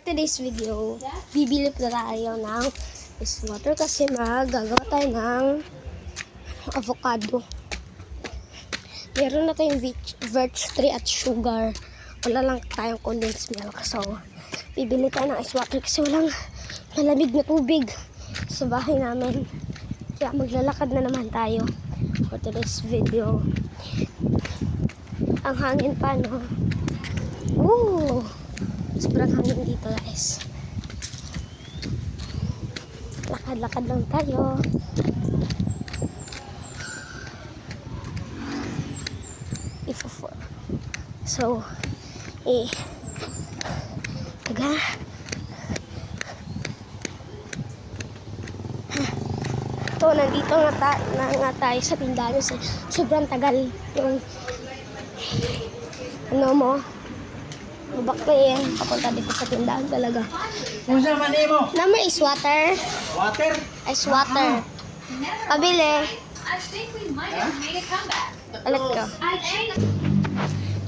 Today's video, bibili po tayo ng ice water kasi magagawa tayo ng avocado. Meron na tayong birch tree at sugar. Wala lang tayong condensed milk. So, bibili tayo ng ice water kasi walang malamig na tubig sa bahay namin. Kaya maglalakad na naman tayo for today's video. Ang hangin pa, no? Woo! Sobrang hangin dito, guys. Lakad-lakad lang tayo. So, taga. Ito, nandito nga tayo sa tindahan. Sobrang tagal yung ano mo. Bubaktayin. Papunta dito sa tindahan talaga. Kung saan mani mo? Naman ice water. Water? Ice water. Pabili. Alat ka.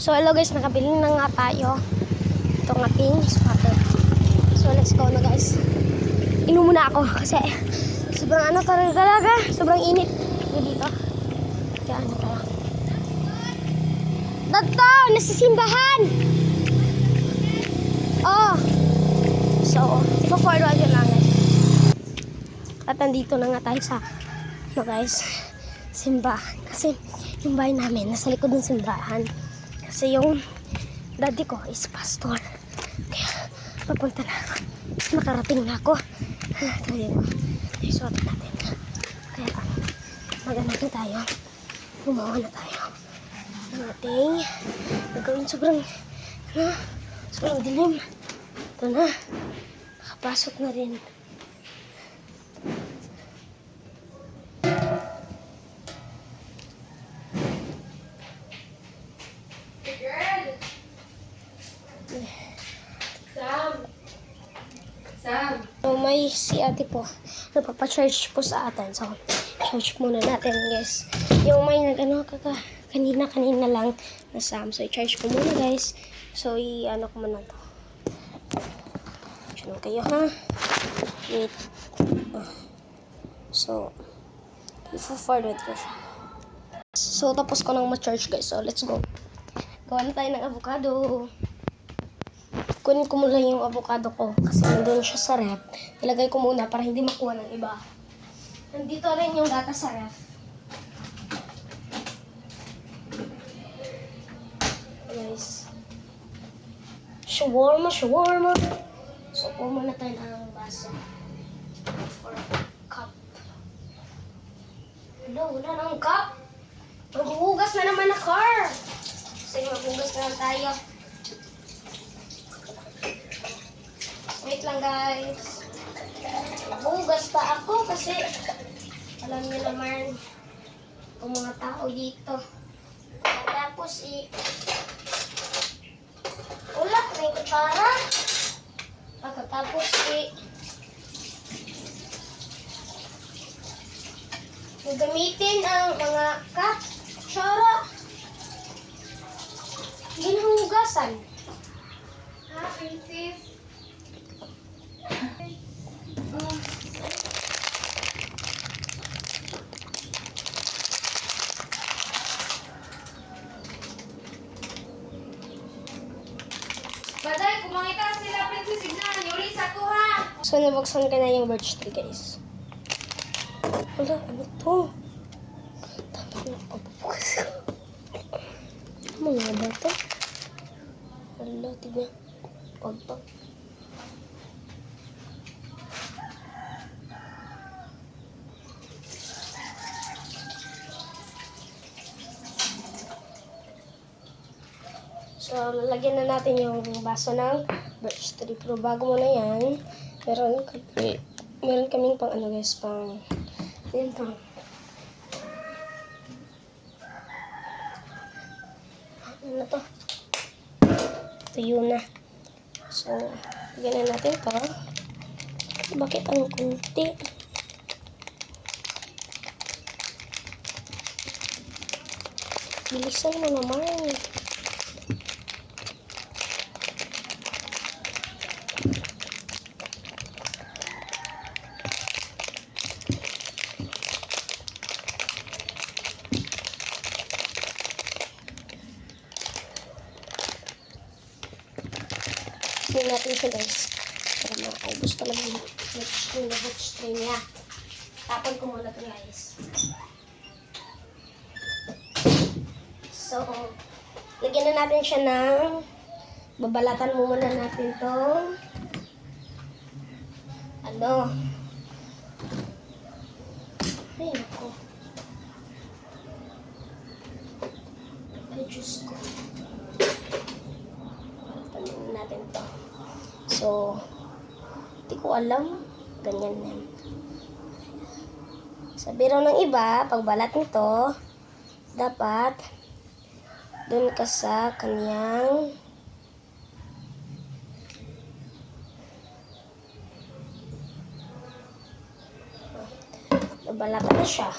So hello guys, nakabili na nga tayo. Itong ating ice water. So let's go na guys. Inom muna ako kasi sobrang ano talaga. Sobrang init dito. Kaya ano tayo. Dito! Nasa simbahan! Oh! So, ipo-forward yun lang guys. At nandito na nga tayo sa guys, simbahan. Kasi yung bahay namin nasa likod ng simbahan. Kasi yung daddy ko is pastor. Kaya papunta na ako. Nakarating na ako. Kaya isuot natin. Kaya maganda na tayo. Gumawa na tayo. Ang ating gagawin sobrang dilim. Ito na. Nakapasok na rin. So, may si ate po. Napapa-charge po sa atin. So, charge muna natin, guys. Yung may nag-ano kanina lang na Sam. So, i-charge ko muna, guys. So, i-ano ko muna to. Diyan kayo, ha? Wait. So, i-forward ko siya. So, tapos ko nang ma-charge, guys. So, let's go. Gawa na tayo ng avocado. Kunin ko muna yung avocado ko kasi nandun siya sa ref. Nilagay ko muna para hindi makuha ng iba. Nandito rin yung data sa ref. Guys. Shawarma. So, kuha muna tayo ng baso. Or cup. Hello, wala nang cup. Maghuhugas na naman na car. Sige, maghuhugas na lang tayo. Wait lang guys. Maghuhugas pa ako kasi alam niyo naman ang mga tao dito. Tapos wala, may kutsara. Pagkatapos gagamitin ang mga cup, kutsara. Ginhugasan. Ha, princess? Baday, kumangita sila princess Ignan. Yuri sa tuha. So, nabuksan ka na yung birch tree, guys. Wala, ano to? Tama na, pabubukas ko. Mga ba to? Wala, tignan. Huwag pa. So, lalagyan na natin yung baso ng birch tree. Pero bago mo na yan, meron kaming pang ano guys, pang ano to? Tuyo na. So, lagyan na natin to. Bakit ang kunti? Bilisan mo naman. natin siya guys. Para makaubos talaga yung labot string niya. Tapon ko muna ito guys. So, lagyan na natin siya ng babalatan mo muna natin itong ay nako. Ay Diyos ko. Balatan natin to. So, hindi ko alam. Ganyan yan. Sabi raw ng iba, pagbalat nito, dapat dun ka sa kanyang nabalatan na siya.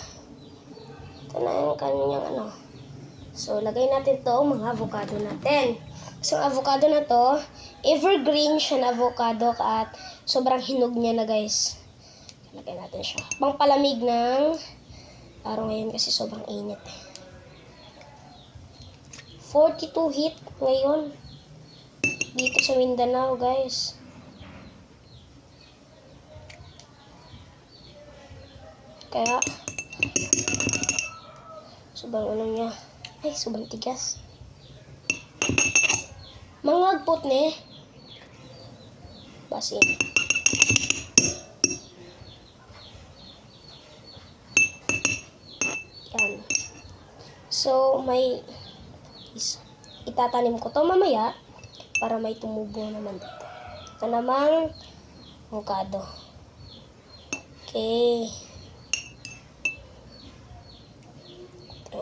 Ito na yung kanyang So, lagay natin to mga avocado natin. So, avocado na to, evergreen siya na avocado at sobrang hinog niya na guys. Lagay natin siya. Pangpalamig ng araw ngayon kasi sobrang init. 42 heat ngayon dito sa Mindanao guys. Kaya sobrang niya. Ay, sobrang tigas. Mangagpot ne. Basin. Yan. So, itatanim ko to mamaya para may tumubo naman dito. Ito namang avocado. Okay. Ito.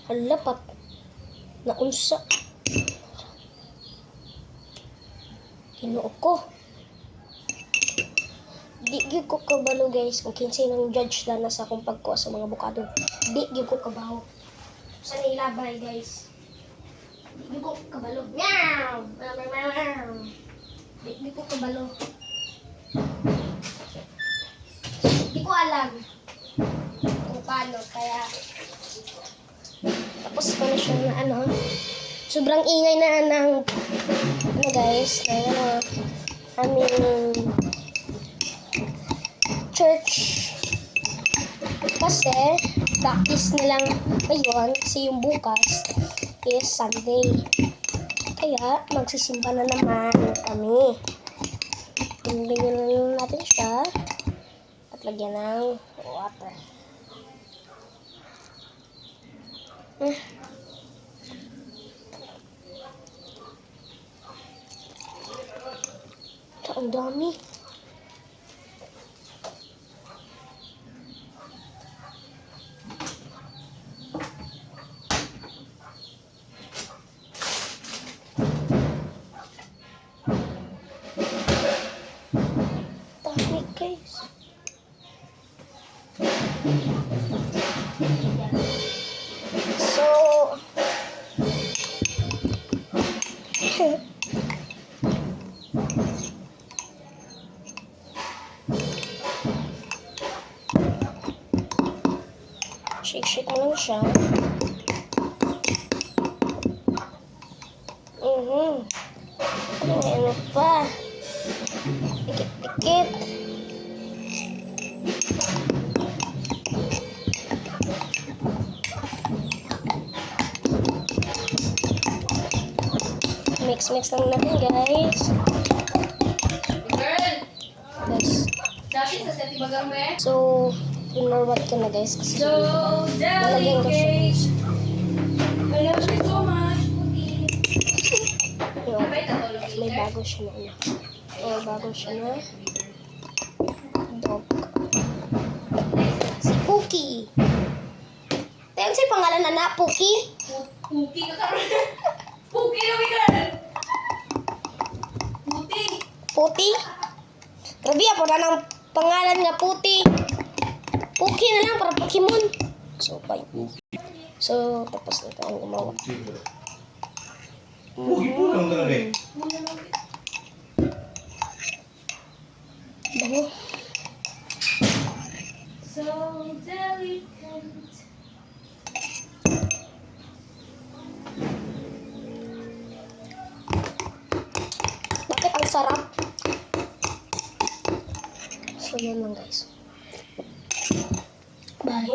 Halapat. Naunsa. Hinuok ko. Di gyud ko kabalo guys kung kinsay nang judge na sa akong pagkuha sa mga avocado. Di gyud ko kabaho. Sa nilabay guys. Di ko kabalo. Meow! Di ko kabalo. Di ko alam kung paano. Kaya tapos ko na siya na sobrang ingay na ng guys na aming church. Kasi practice nilang ngayon kasi yung bukas is Sunday. Kaya magsisimba na naman kami. Lagyan na natin siya at lagyan ng water. Ang dami. Dami guys. So, shake mo lang siya. Ano pa? Pikit-pikit. Mix lang natin guys. Girl! Guys. Dati sa seti bagang me? So, pinarwat ko na guys. Kasi So, lalagyan ko siya. delicate. I love you so much. Yung, May tatulog may later. bago siya na May bago siya na dog. Si Pookie. Tayo si pangalan na Pookie? Puki ka karon. Puki na girl. Puti. Puti? Grabe po na ng pangalan nga Puti. Pookie na lang para Pokemon. So, fine. So, tapos na tayong gumawa. Pugi po lang talaga eh. Bango. So delicate. sarap. So, yan lang guys. Bye.